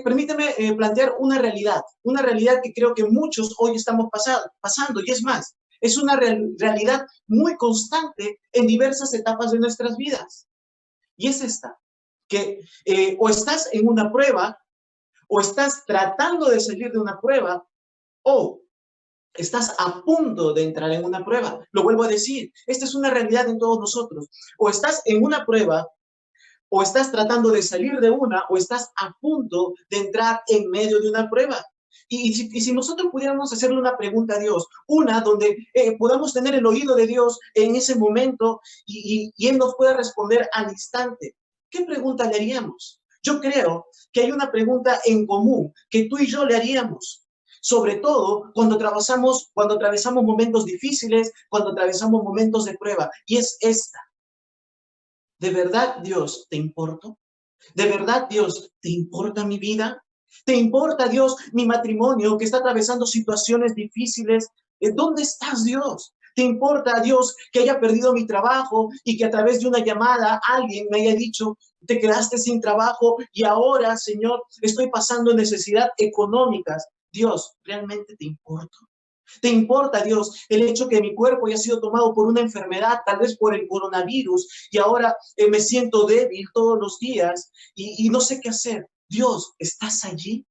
Permíteme plantear una realidad que creo que muchos hoy estamos pasando, y es más, es una realidad muy constante en diversas etapas de nuestras vidas. Y es esta, que o estás en una prueba, o estás tratando de salir de una prueba, o estás a punto de entrar en una prueba. Lo vuelvo a decir, esta es una realidad en todos nosotros. O estás en una prueba, o estás tratando de salir de una, o estás a punto de entrar en medio de una prueba. Y si nosotros pudiéramos hacerle una pregunta a Dios, una donde podamos tener el oído de Dios en ese momento y Él nos pueda responder al instante, ¿qué pregunta le haríamos? Yo creo que hay una pregunta en común que tú y yo le haríamos, sobre todo cuando atravesamos momentos difíciles, cuando atravesamos momentos de prueba, y es esta. ¿De verdad, Dios, te importo? ¿De verdad, Dios, te importa mi vida? ¿Te importa, Dios, mi matrimonio que está atravesando situaciones difíciles? ¿Dónde estás, Dios? ¿Te importa, Dios, que haya perdido mi trabajo y que a través de una llamada alguien me haya dicho, te quedaste sin trabajo y ahora, Señor, estoy pasando necesidad económicas? Dios, ¿realmente te importa? ¿Te importa, Dios, el hecho que mi cuerpo haya sido tomado por una enfermedad, tal vez por el coronavirus, y ahora me siento débil todos los días y no sé qué hacer? Dios, ¿estás allí?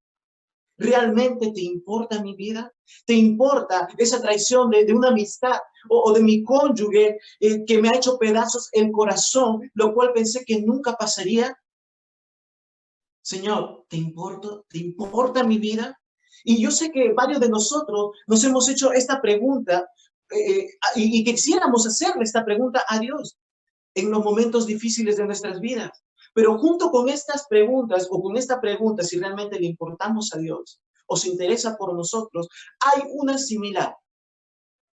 ¿Realmente te importa mi vida? ¿Te importa esa traición de una amistad o de mi cónyuge que me ha hecho pedazos el corazón, lo cual pensé que nunca pasaría? Señor, ¿te importa? ¿Te importa mi vida? Y yo sé que varios de nosotros nos hemos hecho esta pregunta y quisiéramos hacerle esta pregunta a Dios en los momentos difíciles de nuestras vidas. Pero junto con estas preguntas o con esta pregunta, si realmente le importamos a Dios o se interesa por nosotros, hay una similar.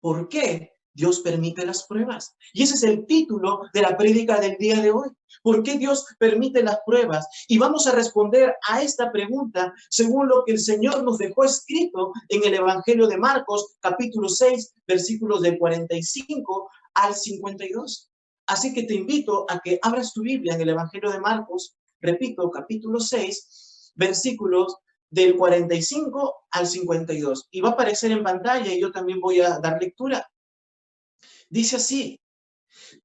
¿Por qué Dios permite las pruebas? Y ese es el título de la prédica del día de hoy. ¿Por qué Dios permite las pruebas? Y vamos a responder a esta pregunta según lo que el Señor nos dejó escrito en el Evangelio de Marcos, capítulo 6, versículos del 45 al 52. Así que te invito a que abras tu Biblia en el Evangelio de Marcos, repito, capítulo 6, versículos del 45 al 52. Y va a aparecer en pantalla y yo también voy a dar lectura. Dice así,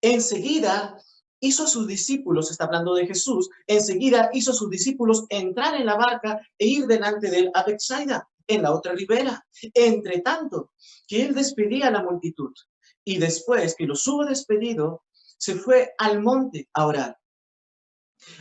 enseguida hizo a sus discípulos, está hablando de Jesús, enseguida hizo a sus discípulos entrar en la barca e ir delante de él a Betsaida, en la otra ribera. Entre tanto, que él despedía a la multitud. Y después que los hubo despedido, se fue al monte a orar.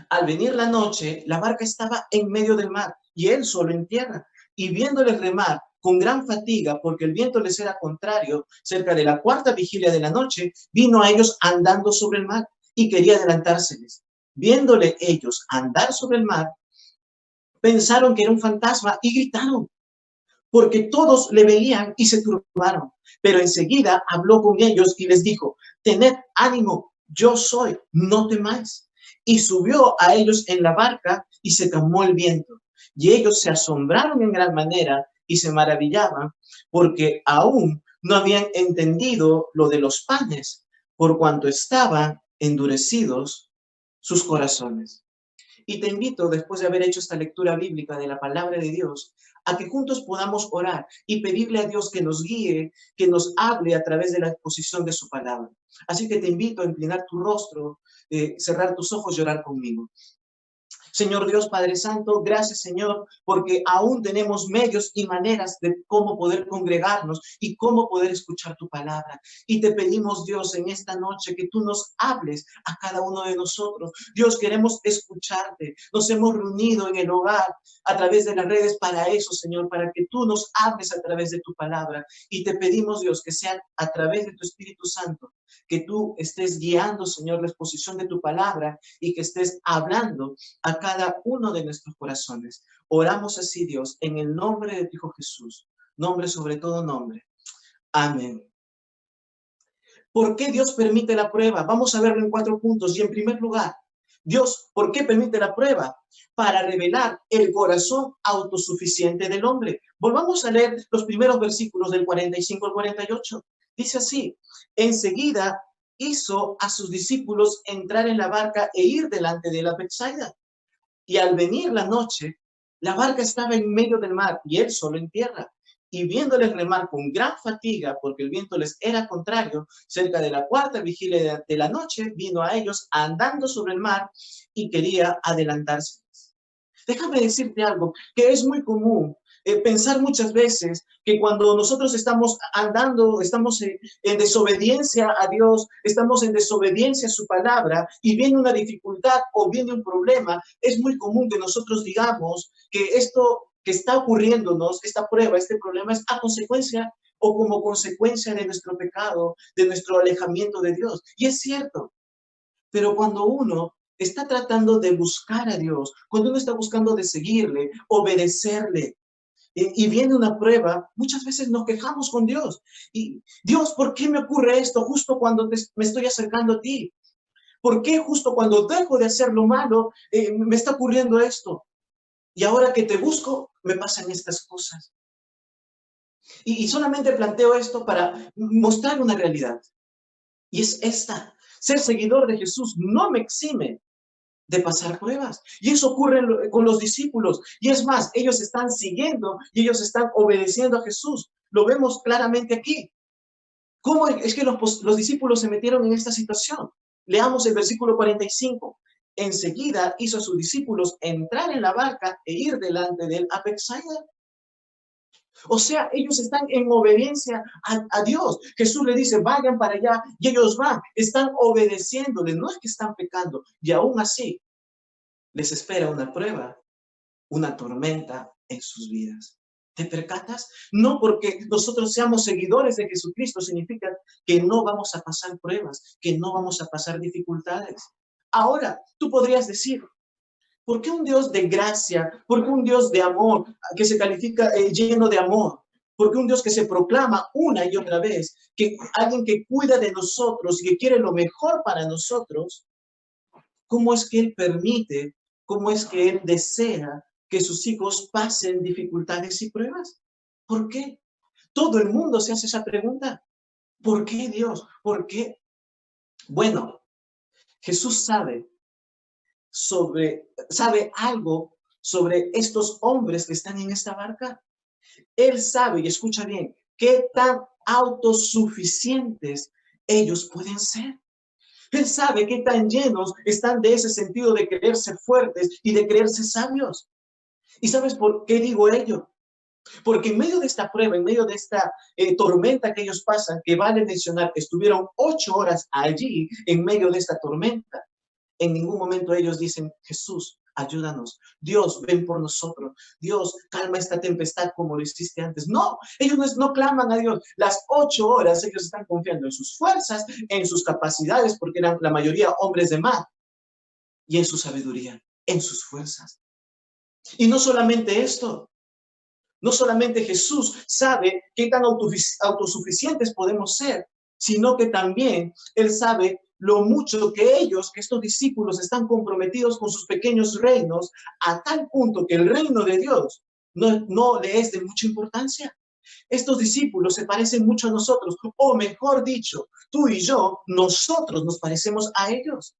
Al venir la noche, la barca estaba en medio del mar y él solo en tierra. Y viéndoles remar con gran fatiga, porque el viento les era contrario, cerca de la cuarta vigilia de la noche, vino a ellos andando sobre el mar y quería adelantárseles. Viéndole ellos andar sobre el mar, pensaron que era un fantasma y gritaron, porque todos le veían y se turbaron. Pero enseguida habló con ellos y les dijo, tened ánimo, yo soy, no temáis. Y subió a ellos en la barca y se calmó el viento. Y ellos se asombraron en gran manera y se maravillaban porque aún no habían entendido lo de los panes, por cuanto estaban endurecidos sus corazones. Y te invito, después de haber hecho esta lectura bíblica de la palabra de Dios, a que juntos podamos orar y pedirle a Dios que nos guíe, que nos hable a través de la exposición de su palabra. Así que te invito a inclinar tu rostro, cerrar tus ojos y orar conmigo. Señor Dios, Padre Santo, gracias, Señor, porque aún tenemos medios y maneras de cómo poder congregarnos y cómo poder escuchar tu palabra. Y te pedimos, Dios, en esta noche que tú nos hables a cada uno de nosotros. Dios, queremos escucharte. Nos hemos reunido en el hogar a través de las redes para eso, Señor, para que tú nos hables a través de tu palabra. Y te pedimos, Dios, que sea a través de tu Espíritu Santo, que tú estés guiando, Señor, la exposición de tu palabra y que estés hablando a cada uno de nuestros corazones. Oramos así, Dios, en el nombre de tu Hijo Jesús, nombre sobre todo nombre. Amén. ¿Por qué Dios permite la prueba? Vamos a verlo en 4 puntos. Y en primer lugar, Dios, ¿por qué permite la prueba? Para revelar el corazón autosuficiente del hombre. Volvamos a leer los primeros versículos del 45 al 48. Dice así, enseguida hizo a sus discípulos entrar en la barca e ir delante de la Betsaida, Y al venir la noche, la barca estaba en medio del mar y él solo en tierra. Y viéndoles remar con gran fatiga, porque el viento les era contrario, cerca de la cuarta vigilia de la noche, vino a ellos andando sobre el mar y quería adelantarse. Déjame decirte algo, que es muy común pensar muchas veces que cuando nosotros estamos andando, estamos en desobediencia a Dios, estamos en desobediencia a su palabra y viene una dificultad o viene un problema, es muy común que nosotros digamos que esto que está ocurriéndonos, esta prueba, este problema es a consecuencia o como consecuencia de nuestro pecado, de nuestro alejamiento de Dios. Y es cierto, pero cuando uno está tratando de buscar a Dios, cuando uno está buscando de seguirle, obedecerle, y viene una prueba, muchas veces nos quejamos con Dios. Y Dios, ¿por qué me ocurre esto justo cuando me estoy acercando a ti? ¿Por qué justo cuando dejo de hacer lo malo me está ocurriendo esto? Y ahora que te busco, me pasan estas cosas. Y solamente planteo esto para mostrar una realidad. Y es esta. Ser seguidor de Jesús no me exime de pasar pruebas. Y eso ocurre con los discípulos. Y es más, ellos están siguiendo y ellos están obedeciendo a Jesús. Lo vemos claramente aquí. ¿Cómo es que los discípulos se metieron en esta situación? Leamos el versículo 45. Enseguida hizo a sus discípulos entrar en la barca e ir delante de él a Betsaida. O sea, ellos están en obediencia a Dios. Jesús le dice, vayan para allá, y ellos van, están obedeciéndole, no es que están pecando. Y aún así, les espera una prueba, una tormenta en sus vidas. ¿Te percatas? No porque nosotros seamos seguidores de Jesucristo significa que no vamos a pasar pruebas, que no vamos a pasar dificultades. Ahora, tú podrías decir, ¿por qué un Dios de gracia? ¿Por qué un Dios de amor que se califica lleno de amor? ¿Por qué un Dios que se proclama una y otra vez? Que alguien que cuida de nosotros y que quiere lo mejor para nosotros. ¿Cómo es que Él permite, cómo es que Él desea que sus hijos pasen dificultades y pruebas? ¿Por qué? Todo el mundo se hace esa pregunta. ¿Por qué Dios? ¿Por qué? Bueno, Jesús sabe algo sobre estos hombres que están en esta barca. Él sabe, y escucha bien, qué tan autosuficientes ellos pueden ser. Él sabe qué tan llenos están de ese sentido de creerse fuertes y de creerse sabios. ¿Y sabes por qué digo ello? Porque en medio de esta prueba, en medio de esta tormenta que ellos pasan, que vale mencionar que estuvieron 8 horas allí en medio de esta tormenta, en ningún momento ellos dicen, Jesús, ayúdanos. Dios, ven por nosotros. Dios, calma esta tempestad como lo hiciste antes. No, ellos no claman a Dios. Las 8 horas ellos están confiando en sus fuerzas, en sus capacidades, porque eran la mayoría hombres de mar, y en su sabiduría, en sus fuerzas. Y no solamente esto, no solamente Jesús sabe qué tan autosuficientes podemos ser, sino que también Él sabe lo mucho que ellos, que estos discípulos están comprometidos con sus pequeños reinos, a tal punto que el reino de Dios no le es de mucha importancia. Estos discípulos se parecen mucho a nosotros, o mejor dicho, tú y yo, nosotros nos parecemos a ellos.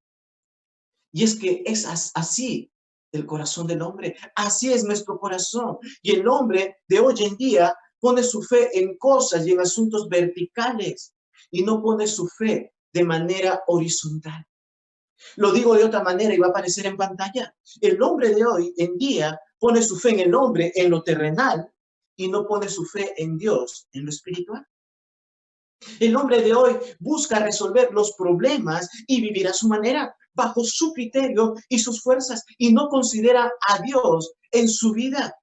Y es que es así el corazón del hombre. Así es nuestro corazón. Y el hombre de hoy en día pone su fe en cosas y en asuntos verticales y no pone su fe de manera horizontal. Lo digo de otra manera y va a aparecer en pantalla. El hombre de hoy en día pone su fe en el hombre, en lo terrenal, y no pone su fe en Dios, en lo espiritual. El hombre de hoy busca resolver los problemas y vivir a su manera, bajo su criterio y sus fuerzas, y no considera a Dios en su vida.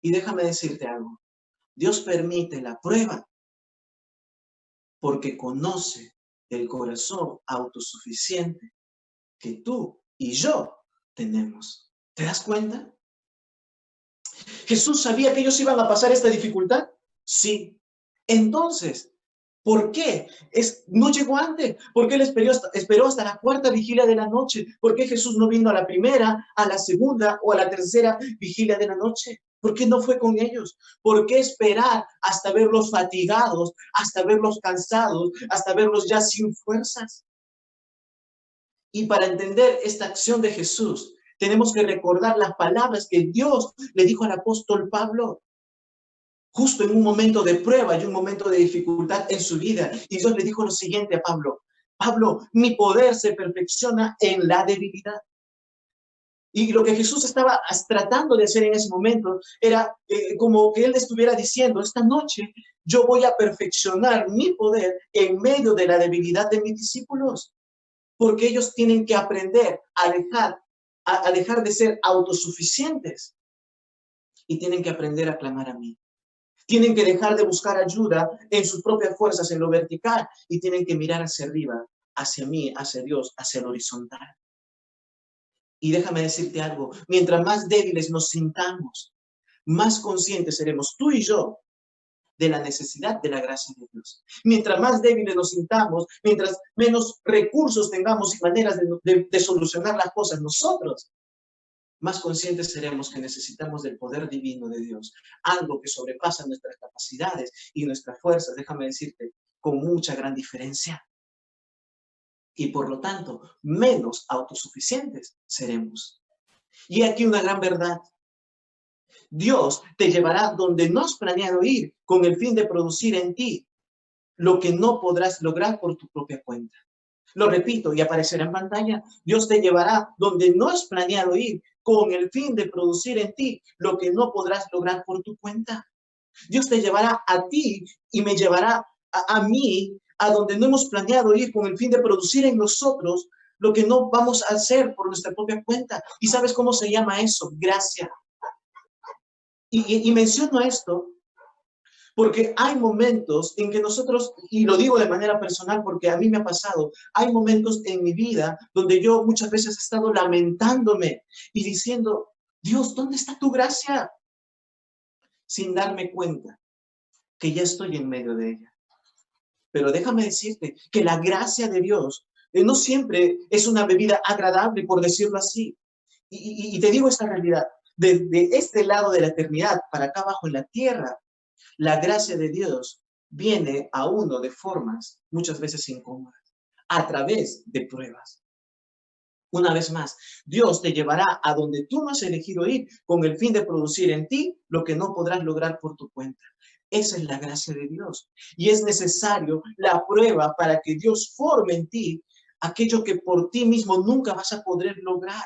Y déjame decirte algo, Dios permite la prueba porque conoce el corazón autosuficiente que tú y yo tenemos. ¿Te das cuenta? ¿Jesús sabía que ellos iban a pasar esta dificultad? Sí. Entonces, ¿por qué? No llegó antes. ¿Por qué él esperó hasta la cuarta vigilia de la noche? ¿Por qué Jesús no vino a la primera, a la segunda o a la tercera vigilia de la noche? ¿Por qué no fue con ellos? ¿Por qué esperar hasta verlos fatigados, hasta verlos cansados, hasta verlos ya sin fuerzas? Y para entender esta acción de Jesús, Tenemos que recordar las palabras que Dios le dijo al apóstol Pablo, justo en un momento de prueba y un momento de dificultad en su vida. Y Dios le dijo lo siguiente a Pablo: Pablo, mi poder se perfecciona en la debilidad. Y lo que Jesús estaba tratando de hacer en ese momento era como que Él estuviera diciendo, esta noche yo voy a perfeccionar mi poder en medio de la debilidad de mis discípulos, porque ellos tienen que aprender a dejar de ser autosuficientes y tienen que aprender a clamar a mí. Tienen que dejar de buscar ayuda en sus propias fuerzas, en lo vertical, y tienen que mirar hacia arriba, hacia mí, hacia Dios, hacia el horizontal. Y déjame decirte algo, mientras más débiles nos sintamos, más conscientes seremos tú y yo de la necesidad de la gracia de Dios. Mientras más débiles nos sintamos, mientras menos recursos tengamos y maneras de solucionar las cosas nosotros, más conscientes seremos que necesitamos del poder divino de Dios, algo que sobrepasa nuestras capacidades y nuestras fuerzas, déjame decirte, con mucha gran diferencia. Y por lo tanto, menos autosuficientes seremos. Y aquí una gran verdad. Dios te llevará donde no has planeado ir con el fin de producir en ti lo que no podrás lograr por tu propia cuenta. Lo repito y aparecerá en pantalla. Dios te llevará donde no has planeado ir con el fin de producir en ti lo que no podrás lograr por tu cuenta. Dios te llevará a ti y me llevará a mí a donde no hemos planeado ir con el fin de producir en nosotros lo que no vamos a hacer por nuestra propia cuenta. ¿Y sabes cómo se llama eso? Gracia. Y menciono esto porque hay momentos en que nosotros, y lo digo de manera personal porque a mí me ha pasado, hay momentos en mi vida donde yo muchas veces he estado lamentándome y diciendo, Dios, ¿dónde está tu gracia? Sin darme cuenta que ya estoy en medio de ella. Pero déjame decirte que la gracia de Dios no siempre es una bebida agradable, por decirlo así. Y te digo esta realidad, desde este lado de la eternidad para acá abajo en la tierra, la gracia de Dios viene a uno de formas muchas veces incómodas, a través de pruebas. Una vez más, Dios te llevará a donde tú no has elegido ir con el fin de producir en ti lo que no podrás lograr por tu cuenta. Esa es la gracia de Dios. Y es necesario la prueba para que Dios forme en ti aquello que por ti mismo nunca vas a poder lograr.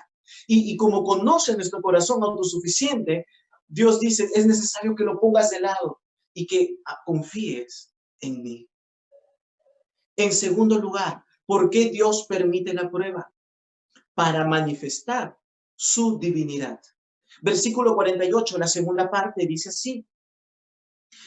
Y como conoce nuestro corazón autosuficiente, Dios dice, es necesario que lo pongas de lado y que confíes en mí. En segundo lugar, ¿por qué Dios permite la prueba? Para manifestar su divinidad. Versículo 48, la segunda parte, dice así.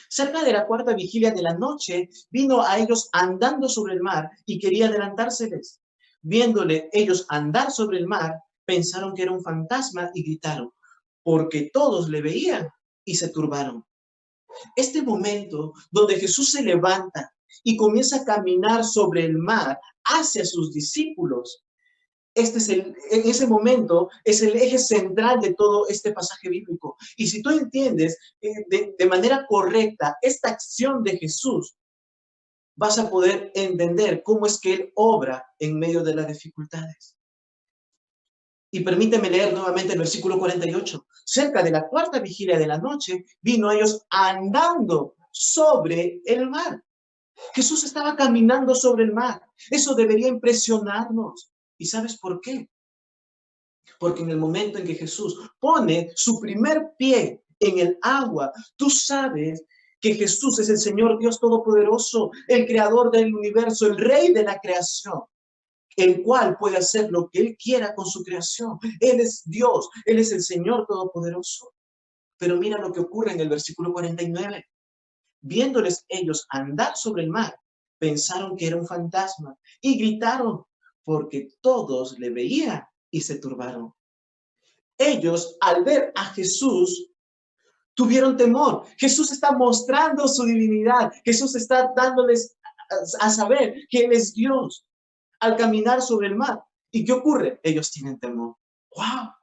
Cerca de la cuarta vigilia de la noche, vino a ellos andando sobre el mar y quería adelantárseles. Viéndole ellos andar sobre el mar, pensaron que era un fantasma y gritaron, porque todos le veían y se turbaron. Este momento donde Jesús se levanta y comienza a caminar sobre el mar hacia sus discípulos, en ese momento es el eje central de todo este pasaje bíblico. Y si tú entiendes de manera correcta esta acción de Jesús, vas a poder entender cómo es que Él obra en medio de las dificultades. Y permíteme leer nuevamente el versículo 48. Cerca de la cuarta vigilia de la noche, vino a ellos andando sobre el mar. Jesús estaba caminando sobre el mar. Eso debería impresionarnos. ¿Y sabes por qué? Porque en el momento en que Jesús pone su primer pie en el agua, tú sabes que Jesús es el Señor Dios Todopoderoso, el creador del universo, el rey de la creación, el cual puede hacer lo que Él quiera con su creación. Él es Dios, Él es el Señor Todopoderoso. Pero mira lo que ocurre en el versículo 49. Viéndoles ellos andar sobre el mar, pensaron que era un fantasma y gritaron porque todos le veían y se turbaron. Ellos, al ver a Jesús, tuvieron temor. Jesús está mostrando su divinidad. Jesús está dándoles a saber que Él es Dios al caminar sobre el mar. ¿Y qué ocurre? Ellos tienen temor. ¡Wow!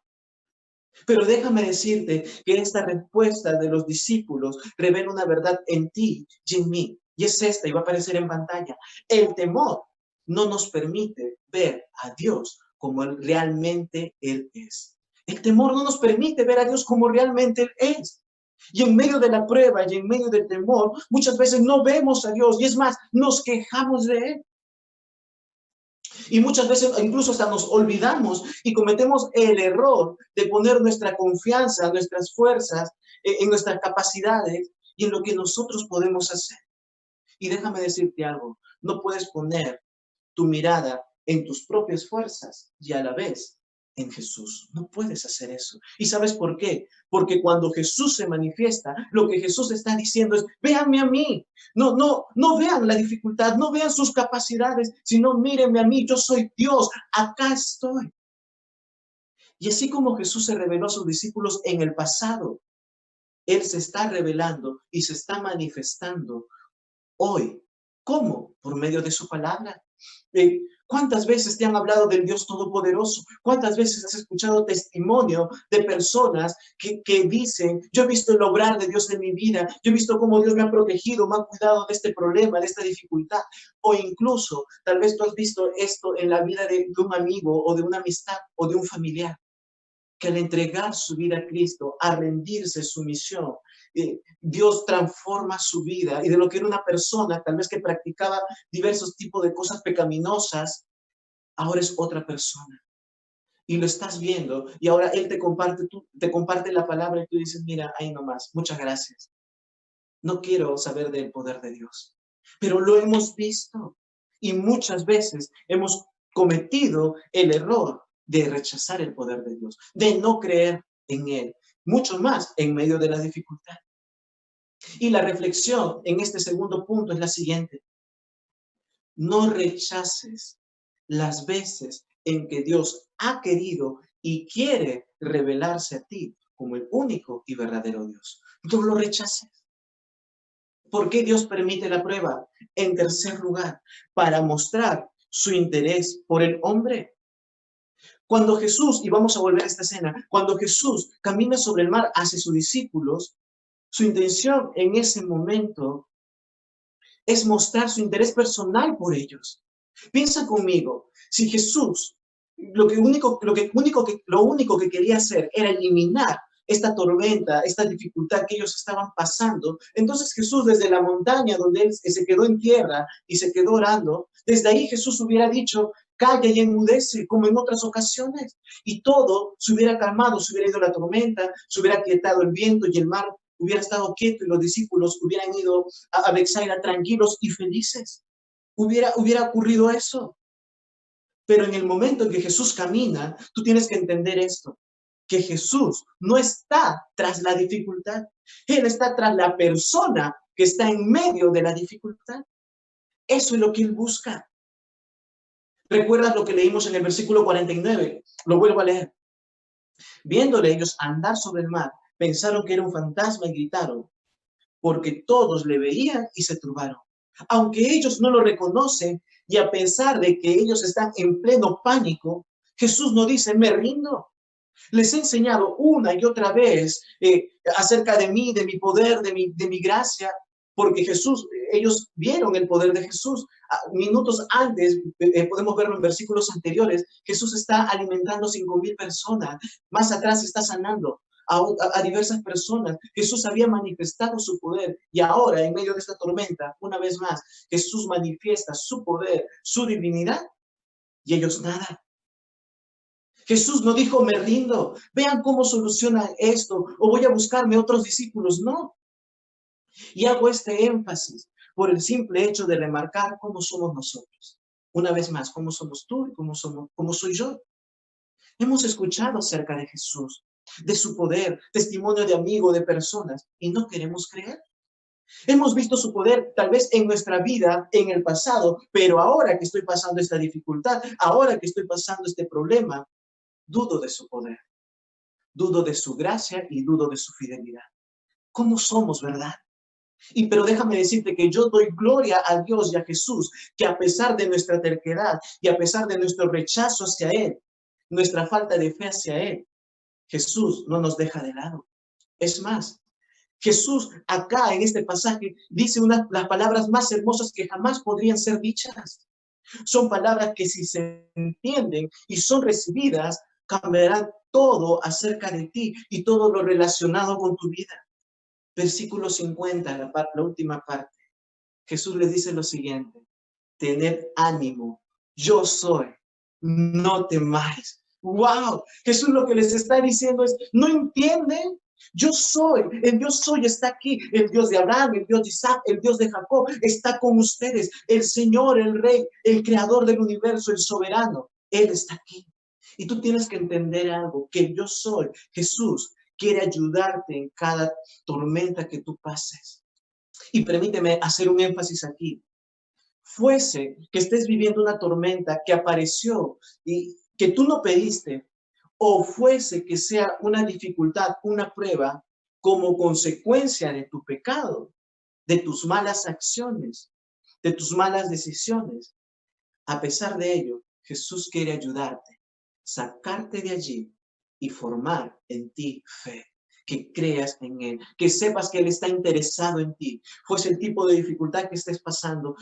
Pero déjame decirte que esta respuesta de los discípulos revela una verdad en ti y en mí. Y es esta, y va a aparecer en pantalla. El temor no nos permite ver a Dios como realmente Él es. El temor no nos permite ver a Dios como realmente Él es. Y en medio de la prueba y en medio del temor, muchas veces no vemos a Dios y es más, nos quejamos de Él. Y muchas veces incluso hasta nos olvidamos y cometemos el error de poner nuestra confianza, nuestras fuerzas, en nuestras capacidades y en lo que nosotros podemos hacer. Y déjame decirte algo, no puedes poner tu mirada en tus propias fuerzas y a la vez en Jesús. No puedes hacer eso. ¿Y sabes por qué? Porque cuando Jesús se manifiesta, lo que Jesús está diciendo es, véanme a mí. No vean la dificultad, no vean sus capacidades, sino mírenme a mí. Yo soy Dios, acá estoy. Y así como Jesús se reveló a sus discípulos en el pasado, Él se está revelando y se está manifestando hoy. ¿Cómo? Por medio de su palabra. ¿Cuántas veces te han hablado del Dios Todopoderoso? ¿Cuántas veces has escuchado testimonio de personas que dicen, yo he visto el obrar de Dios en mi vida, yo he visto cómo Dios me ha protegido, me ha cuidado de este problema, de esta dificultad? O incluso, tal vez tú has visto esto en la vida de un amigo o de una amistad o de un familiar, que al entregar su vida a Cristo, a rendirse su misión, Dios transforma su vida y de lo que era una persona, tal vez que practicaba diversos tipos de cosas pecaminosas, ahora es otra persona. Y lo estás viendo y ahora Él te comparte la palabra y tú dices, mira, ahí nomás, muchas gracias. No quiero saber del poder de Dios. Pero lo hemos visto y muchas veces hemos cometido el error de rechazar el poder de Dios, de no creer en Él, mucho más en medio de la dificultad. Y la reflexión en este segundo punto es la siguiente. No rechaces las veces en que Dios ha querido y quiere revelarse a ti como el único y verdadero Dios. No lo rechaces. ¿Por qué Dios permite la prueba? En tercer lugar, para mostrar su interés por el hombre. Cuando Jesús, y vamos a volver a esta escena, cuando Jesús camina sobre el mar hacia sus discípulos, su intención en ese momento es mostrar su interés personal por ellos. Piensa conmigo, si Jesús lo único que quería hacer era eliminar esta tormenta, esta dificultad que ellos estaban pasando, entonces Jesús desde la montaña donde él se quedó en tierra y se quedó orando, desde ahí Jesús hubiera dicho, calla y enmudece, como en otras ocasiones, y todo se hubiera calmado, se hubiera ido la tormenta, se hubiera quietado el viento y el mar hubiera estado quieto y los discípulos hubieran ido a Betsaida tranquilos y felices. Hubiera ocurrido eso. Pero en el momento en que Jesús camina, tú tienes que entender esto, que Jesús no está tras la dificultad. Él está tras la persona que está en medio de la dificultad. Eso es lo que Él busca. ¿Recuerdas lo que leímos en el versículo 49? Lo vuelvo a leer. Viéndole ellos andar sobre el mar, pensaron que era un fantasma y gritaron, porque todos le veían y se turbaron. Aunque ellos no lo reconocen y a pesar de que ellos están en pleno pánico, Jesús no dice, me rindo. Les he enseñado una y otra vez acerca de mí, de mi poder, de mi gracia, porque ellos vieron el poder de Jesús. Minutos antes, podemos verlo en versículos anteriores, Jesús está alimentando 5,000 personas. Más atrás está sanando a diversas personas. Jesús había manifestado su poder y ahora, en medio de esta tormenta, una vez más, Jesús manifiesta su poder, su divinidad y ellos nada. Jesús no dijo, me rindo, vean cómo solucionan esto o voy a buscarme otros discípulos. No. Y hago este énfasis por el simple hecho de remarcar cómo somos nosotros. Una vez más, cómo somos tú y cómo soy yo. Hemos escuchado acerca de Jesús, de su poder, testimonio de amigo, de personas, y no queremos creer. Hemos visto su poder tal vez en nuestra vida, en el pasado, pero ahora que estoy pasando esta dificultad, ahora que estoy pasando este problema, dudo de su poder, dudo de su gracia y dudo de su fidelidad. ¿Cómo somos, verdad? Pero déjame decirte que yo doy gloria a Dios y a Jesús, que a pesar de nuestra terquedad y a pesar de nuestro rechazo hacia Él, nuestra falta de fe hacia Él, Jesús no nos deja de lado. Es más, Jesús acá en este pasaje dice las palabras más hermosas que jamás podrían ser dichas. Son palabras que si se entienden y son recibidas, cambiarán todo acerca de ti y todo lo relacionado con tu vida. Versículo 50, la última parte. Jesús les dice lo siguiente: tened ánimo, yo soy, no temáis. ¡Wow! Jesús lo que les está diciendo es, ¿no entienden? Yo soy, el Dios soy está aquí, el Dios de Abraham, el Dios de Isaac, el Dios de Jacob, está con ustedes, el Señor, el Rey, el Creador del universo, el soberano, Él está aquí. Y tú tienes que entender algo, que yo soy, Jesús, quiere ayudarte en cada tormenta que tú pases. Y permíteme hacer un énfasis aquí. Fuese que estés viviendo una tormenta que apareció y que tú no pediste, o fuese que sea una dificultad, una prueba, como consecuencia de tu pecado, de tus malas acciones, de tus malas decisiones, a pesar de ello, Jesús quiere ayudarte, sacarte de allí y formar en ti fe, que creas en Él, que sepas que Él está interesado en ti, fuese el tipo de dificultad que estés pasando,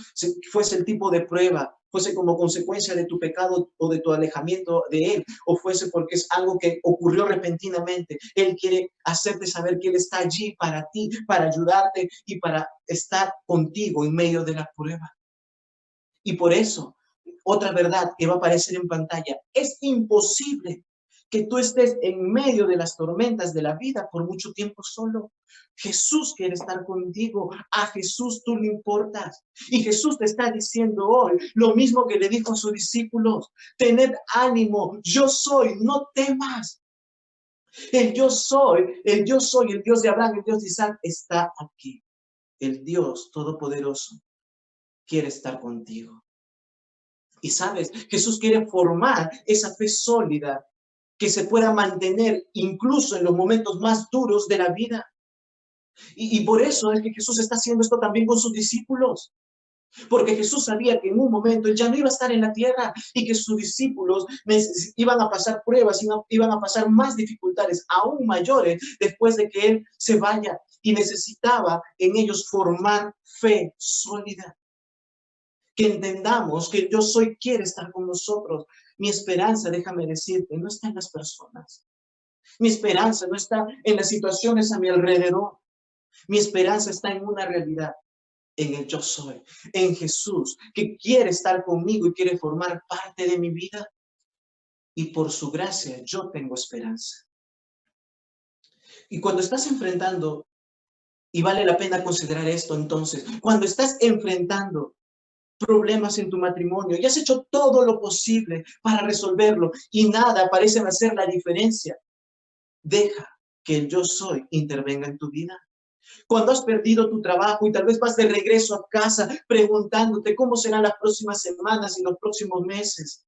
fuese el tipo de prueba, fuese como consecuencia de tu pecado o de tu alejamiento de Él, o fuese porque es algo que ocurrió repentinamente. Él quiere hacerte saber que Él está allí para ti, para ayudarte y para estar contigo en medio de la prueba. Y por eso, otra verdad que va a aparecer en pantalla, es imposible que tú estés en medio de las tormentas de la vida por mucho tiempo solo. Jesús quiere estar contigo, a Jesús tú le importas. Y Jesús te está diciendo hoy lo mismo que le dijo a sus discípulos: tened ánimo, yo soy, no temas. El yo soy, el yo soy, el Dios de Abraham, el Dios de Isaac está aquí. El Dios Todopoderoso quiere estar contigo. Y sabes, Jesús quiere formar esa fe sólida que se pueda mantener incluso en los momentos más duros de la vida. Y por eso es que Jesús está haciendo esto también con sus discípulos. Porque Jesús sabía que en un momento Él ya no iba a estar en la tierra y que sus discípulos iban a pasar pruebas, iban a pasar más dificultades, aún mayores, después de que Él se vaya. Y necesitaba en ellos formar fe sólida. Que entendamos que yo soy quiere estar con nosotros. Mi esperanza, déjame decirte, no está en las personas. Mi esperanza no está en las situaciones a mi alrededor. Mi esperanza está en una realidad, en el yo soy, en Jesús, que quiere estar conmigo y quiere formar parte de mi vida. Y por su gracia yo tengo esperanza. Y cuando estás enfrentando, y vale la pena considerar esto entonces, cuando estás enfrentando problemas en tu matrimonio y has hecho todo lo posible para resolverlo y nada parece hacer la diferencia, deja que el yo soy intervenga en tu vida. Cuando has perdido tu trabajo y tal vez vas de regreso a casa preguntándote cómo serán las próximas semanas y los próximos meses,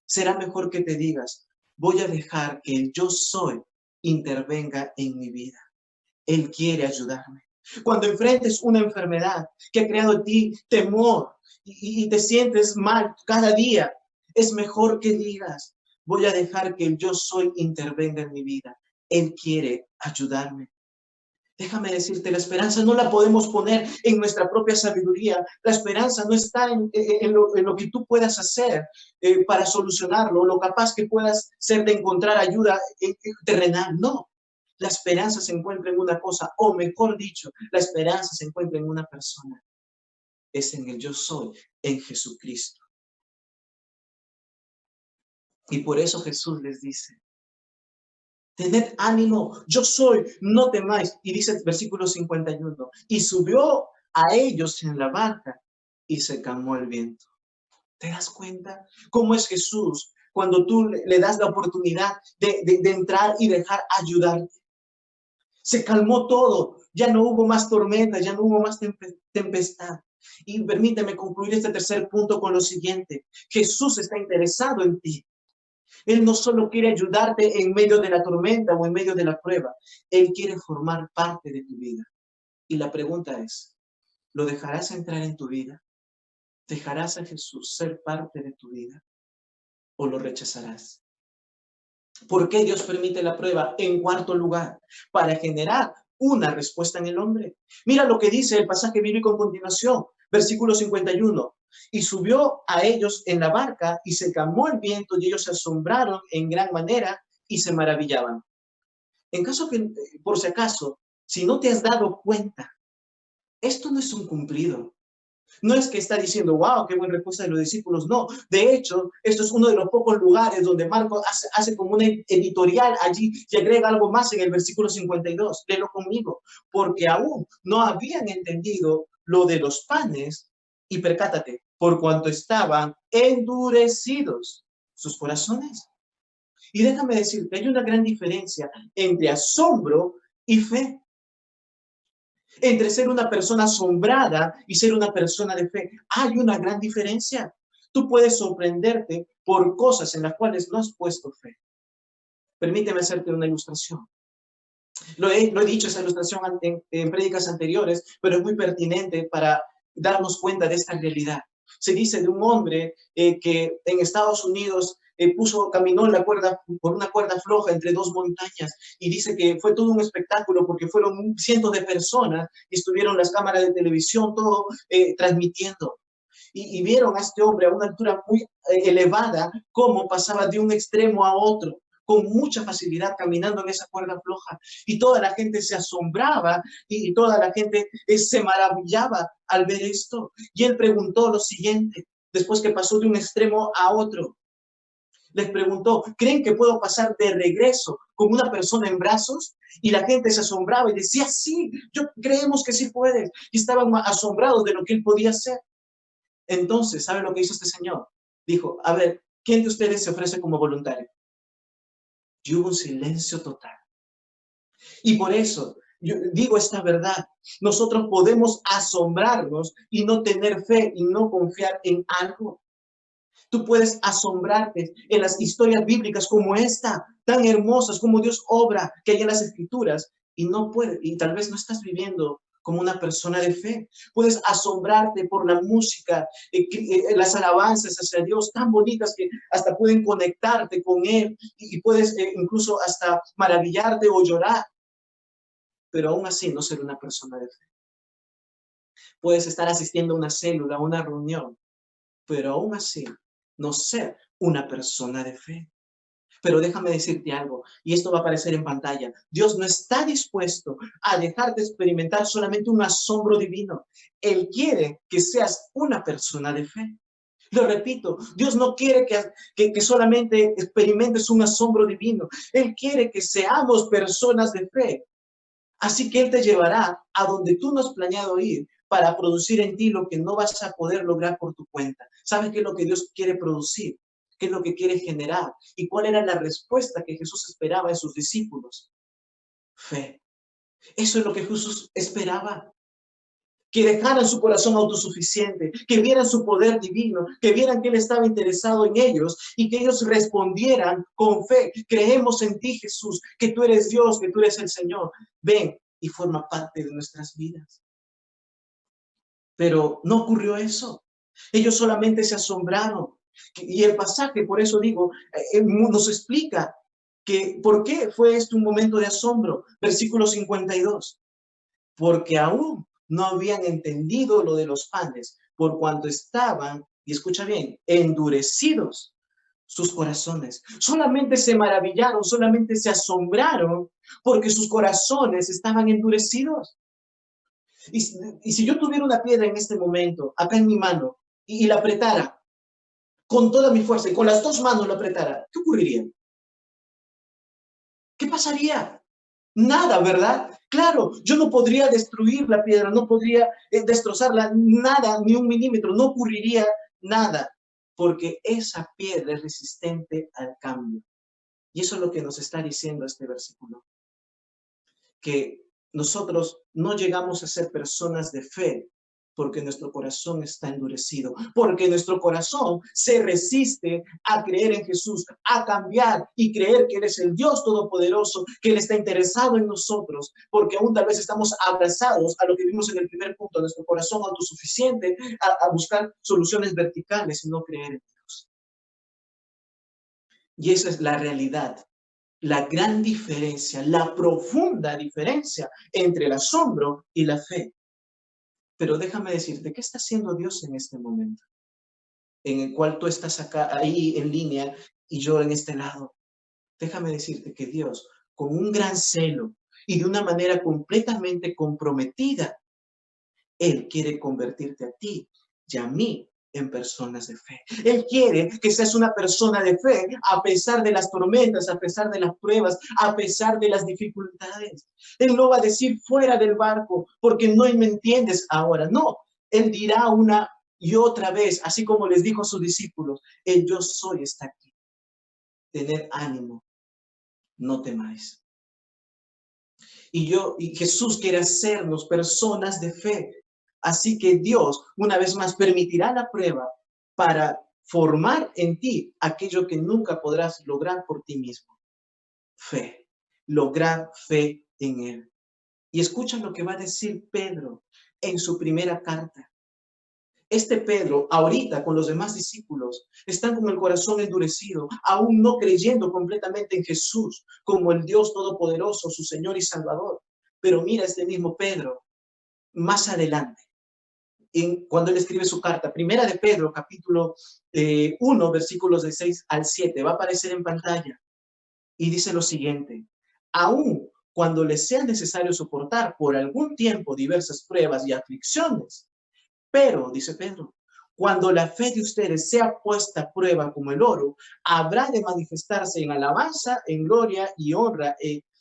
será mejor que te digas: voy a dejar que el yo soy intervenga en mi vida. Él quiere ayudarme. Cuando enfrentes una enfermedad que ha creado en ti temor y te sientes mal cada día, es mejor que digas: voy a dejar que el yo soy intervenga en mi vida. Él quiere ayudarme. Déjame decirte, la esperanza no la podemos poner en nuestra propia sabiduría. La esperanza no está en lo que tú puedas hacer para solucionarlo, lo capaz que puedas ser de encontrar ayuda terrenal. No. La esperanza se encuentra en una cosa, o mejor dicho, la esperanza se encuentra en una persona. Es en el yo soy, en Jesucristo. Y por eso Jesús les dice: tened ánimo, yo soy, no temáis. Y dice el versículo 51, y subió a ellos en la barca y se calmó el viento. ¿Te das cuenta cómo es Jesús cuando tú le das la oportunidad de entrar y dejar ayudarte? Se calmó todo, ya no hubo más tormenta, ya no hubo más tempestad. Y permíteme concluir este tercer punto con lo siguiente: Jesús está interesado en ti. Él no solo quiere ayudarte en medio de la tormenta o en medio de la prueba, Él quiere formar parte de tu vida. Y la pregunta es: ¿lo dejarás entrar en tu vida? ¿Dejarás a Jesús ser parte de tu vida o lo rechazarás? ¿Por qué Dios permite la prueba? En cuarto lugar, para generar una respuesta en el hombre. Mira lo que dice el pasaje bíblico en continuación, versículo 51. Y subió a ellos en la barca y se calmó el viento y ellos se asombraron en gran manera y se maravillaban. En caso que, por si acaso, si no te has dado cuenta, esto no es un cumplido. No es que está diciendo, wow, qué buena respuesta de los discípulos. No, de hecho, esto es uno de los pocos lugares donde Marcos hace como una editorial allí y agrega algo más en el versículo 52. Léelo conmigo. Porque aún no habían entendido lo de los panes y percátate, por cuanto estaban endurecidos sus corazones. Y déjame decirte, hay una gran diferencia entre asombro y fe. Entre ser una persona asombrada y ser una persona de fe. Hay una gran diferencia. Tú puedes sorprenderte por cosas en las cuales no has puesto fe. Permíteme hacerte una ilustración. Lo he dicho esa ilustración en prédicas anteriores, pero es muy pertinente para darnos cuenta de esta realidad. Se dice de un hombre que en Estados Unidos caminó en por una cuerda floja entre dos montañas y dice que fue todo un espectáculo porque fueron cientos de personas y estuvieron las cámaras de televisión, todo transmitiendo. Y vieron a este hombre a una altura muy elevada, cómo pasaba de un extremo a otro con mucha facilidad caminando en esa cuerda floja. Y toda la gente se asombraba y toda la gente se maravillaba al ver esto. Y él preguntó lo siguiente, después que pasó de un extremo a otro. Les preguntó, ¿creen que puedo pasar de regreso con una persona en brazos? Y la gente se asombraba y decía, sí, creemos que sí puedes. Y estaban asombrados de lo que él podía hacer. Entonces, ¿sabe lo que hizo este señor? Dijo, a ver, ¿quién de ustedes se ofrece como voluntario? Y hubo un silencio total. Y por eso yo digo esta verdad. Nosotros podemos asombrarnos y no tener fe y no confiar en algo. Tú puedes asombrarte en las historias bíblicas como esta, tan hermosas como Dios obra que hay en las Escrituras, y tal vez no estás viviendo como una persona de fe. Puedes asombrarte por la música, las alabanzas hacia Dios tan bonitas que hasta pueden conectarte con Él y puedes incluso hasta maravillarte o llorar, pero aún así no ser una persona de fe. Puedes estar asistiendo a una célula, a una reunión, pero aún así no ser una persona de fe. Pero déjame decirte algo, y esto va a aparecer en pantalla. Dios no está dispuesto a dejarte experimentar solamente un asombro divino. Él quiere que seas una persona de fe. Lo repito, Dios no quiere que solamente experimentes un asombro divino. Él quiere que seamos personas de fe. Así que Él te llevará a donde tú no has planeado ir para producir en ti lo que no vas a poder lograr por tu cuenta. ¿Sabes qué es lo que Dios quiere producir? ¿Qué es lo que quiere generar? ¿Y cuál era la respuesta que Jesús esperaba en sus discípulos? Fe. Eso es lo que Jesús esperaba. Que dejaran su corazón autosuficiente, que vieran su poder divino, que vieran que Él estaba interesado en ellos y que ellos respondieran con fe. Creemos en ti, Jesús, que tú eres Dios, que tú eres el Señor. Ven y forma parte de nuestras vidas. Pero no ocurrió eso. Ellos solamente se asombraron. Y el pasaje, por eso digo, nos explica que por qué fue esto un momento de asombro. Versículo 52. Porque aún no habían entendido lo de los panes, por cuanto estaban, y escucha bien, endurecidos sus corazones. Solamente se maravillaron, solamente se asombraron, porque sus corazones estaban endurecidos. Y si yo tuviera una piedra en este momento, acá en mi mano, y la apretara con toda mi fuerza, y con las dos manos la apretara, ¿qué ocurriría? ¿Qué pasaría? Nada, ¿verdad? Claro, yo no podría destruir la piedra, no podría destrozarla, nada, ni un milímetro, no ocurriría nada, porque esa piedra es resistente al cambio. Y eso es lo que nos está diciendo este versículo, que nosotros no llegamos a ser personas de fe porque nuestro corazón está endurecido, porque nuestro corazón se resiste a creer en Jesús, a cambiar y creer que Él es el Dios Todopoderoso, que Él está interesado en nosotros, porque aún tal vez estamos abrazados a lo que vimos en el primer punto, nuestro corazón autosuficiente, a buscar soluciones verticales y no creer en Dios. Y esa es la realidad, la gran diferencia, la profunda diferencia entre el asombro y la fe. Pero déjame decirte, ¿qué está haciendo Dios en este momento? En el cual tú estás acá, ahí en línea y yo en este lado. déjame decirte que Dios, con un gran celo y de una manera completamente comprometida, Él quiere convertirte a ti y a mí en personas de fe. Él quiere que seas una persona de fe a pesar de las tormentas, a pesar de las pruebas, a pesar de las dificultades. Él no va a decir fuera del barco porque no me entiendes ahora. No, Él dirá una y otra vez, así como les dijo a sus discípulos, el yo soy está aquí. Tened ánimo, no temáis. Y Jesús quiere hacernos personas de fe. Así que Dios, una vez más, permitirá la prueba para formar en ti aquello que nunca podrás lograr por ti mismo. Fe. Lograr fe en Él. Y escucha lo que va a decir Pedro en su primera carta. Este Pedro, ahorita con los demás discípulos, están con el corazón endurecido, aún no creyendo completamente en Jesús como el Dios Todopoderoso, su Señor y Salvador. Pero mira este mismo Pedro, más adelante, cuando él escribe su carta, primera de Pedro, capítulo 1, versículos de 6 al 7, va a aparecer en pantalla, y dice lo siguiente: aún cuando les sea necesario soportar por algún tiempo diversas pruebas y aflicciones, pero, dice Pedro, cuando la fe de ustedes sea puesta a prueba como el oro, habrá de manifestarse en alabanza, en gloria y honra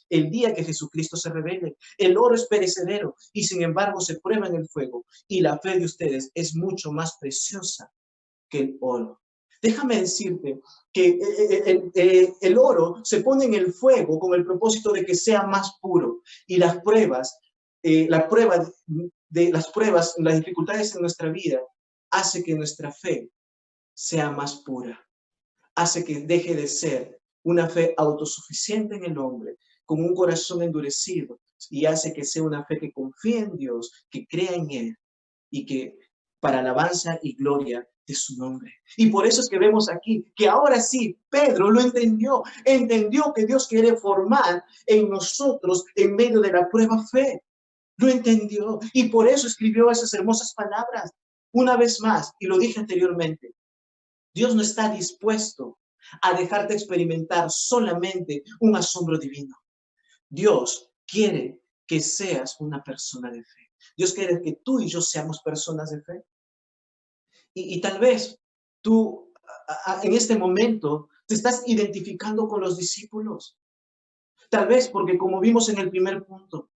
el día que Jesucristo se revele. El oro es perecedero y sin embargo se prueba en el fuego, y la fe de ustedes es mucho más preciosa que el oro. Déjame decirte que el oro se pone en el fuego con el propósito de que sea más puro, y las pruebas, la prueba de las pruebas, las dificultades en nuestra vida, hace que nuestra fe sea más pura, hace que deje de ser una fe autosuficiente en el hombre, con un corazón endurecido, y hace que sea una fe que confía en Dios, que crea en Él, y que para alabanza y gloria de su nombre. Y por eso es que vemos aquí que ahora sí, Pedro lo entendió que Dios quiere formar en nosotros en medio de la prueba fe. Lo entendió y por eso escribió esas hermosas palabras. Una vez más, y lo dije anteriormente, Dios no está dispuesto a dejarte experimentar solamente un asombro divino. Dios quiere que seas una persona de fe. Dios quiere que tú y yo seamos personas de fe. Y tal vez tú en este momento te estás identificando con los discípulos. Tal vez porque, como vimos en el primer punto,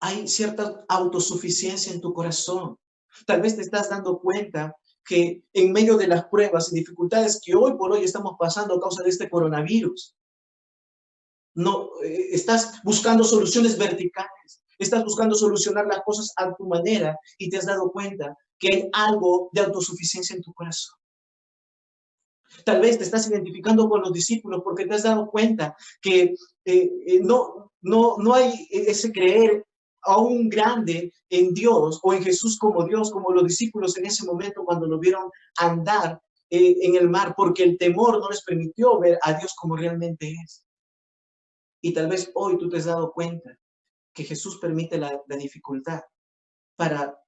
hay cierta autosuficiencia en tu corazón. Tal vez te estás dando cuenta que en medio de las pruebas y dificultades que hoy por hoy estamos pasando a causa de este coronavirus, no estás buscando soluciones verticales, estás buscando solucionar las cosas a tu manera y te has dado cuenta que hay algo de autosuficiencia en tu corazón. Tal vez te estás identificando con los discípulos porque te has dado cuenta que no hay ese creer aún grande en Dios o en Jesús como Dios, como los discípulos en ese momento cuando lo vieron andar en el mar, porque el temor no les permitió ver a Dios como realmente es. Y tal vez hoy tú te has dado cuenta que Jesús permite la dificultad para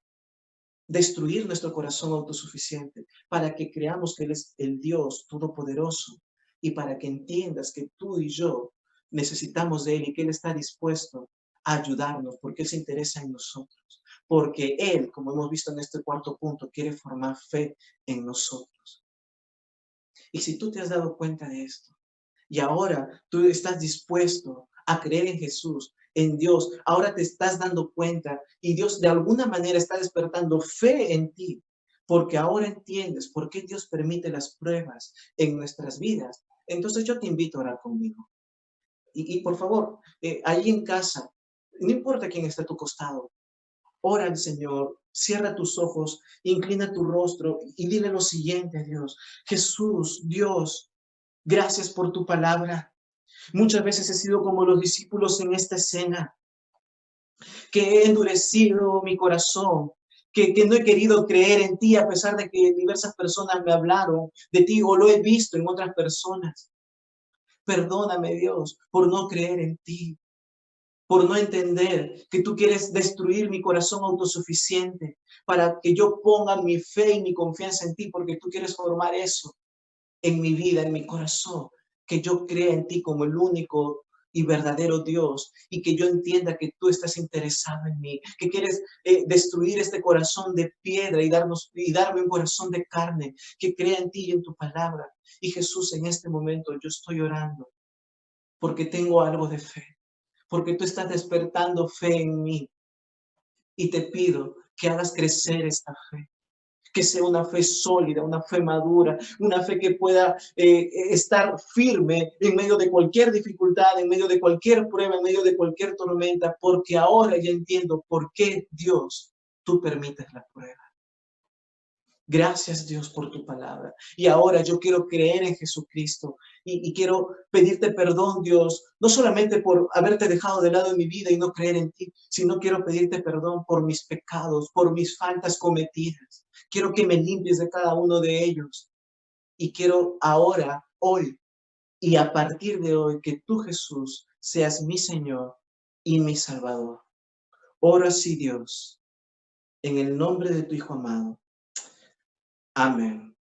destruir nuestro corazón autosuficiente, para que creamos que Él es el Dios Todopoderoso y para que entiendas que tú y yo necesitamos de Él y que Él está dispuesto a ayudarnos porque Él se interesa en nosotros, porque Él, como hemos visto en este cuarto punto, quiere formar fe en nosotros. Y si tú te has dado cuenta de esto y ahora tú estás dispuesto a creer en Jesús, en Dios, ahora te estás dando cuenta y Dios de alguna manera está despertando fe en ti, porque ahora entiendes por qué Dios permite las pruebas en nuestras vidas. Entonces yo te invito a orar conmigo. Y por favor, ahí en casa, no importa quién está a tu costado, ora al Señor, cierra tus ojos, inclina tu rostro y dile lo siguiente a Dios: Jesús, Dios, gracias por tu palabra. Muchas veces he sido como los discípulos en esta escena, que he endurecido mi corazón, que no he querido creer en ti a pesar de que diversas personas me hablaron de ti o lo he visto en otras personas. Perdóname, Dios, por no creer en ti, por no entender que tú quieres destruir mi corazón autosuficiente para que yo ponga mi fe y mi confianza en ti, porque tú quieres formar eso en mi vida, en mi corazón. que yo crea en ti como el único y verdadero Dios, y que yo entienda que tú estás interesado en mí, que quieres destruir este corazón de piedra y darme un corazón de carne, que crea en ti y en tu palabra. Y Jesús, en este momento yo estoy orando porque tengo algo de fe, porque tú estás despertando fe en mí, y te pido que hagas crecer esta fe, que sea una fe sólida, una fe madura, una fe que pueda estar firme en medio de cualquier dificultad, en medio de cualquier prueba, en medio de cualquier tormenta, porque ahora ya entiendo por qué, Dios, tú permites la prueba. Gracias, Dios, por tu palabra. Y ahora yo quiero creer en Jesucristo y quiero pedirte perdón, Dios, no solamente por haberte dejado de lado en mi vida y no creer en ti, sino quiero pedirte perdón por mis pecados, por mis faltas cometidas. Quiero que me limpies de cada uno de ellos. Y quiero ahora, hoy y a partir de hoy, que tú, Jesús, seas mi Señor y mi Salvador. Oro así, Dios, en el nombre de tu Hijo amado. Amén.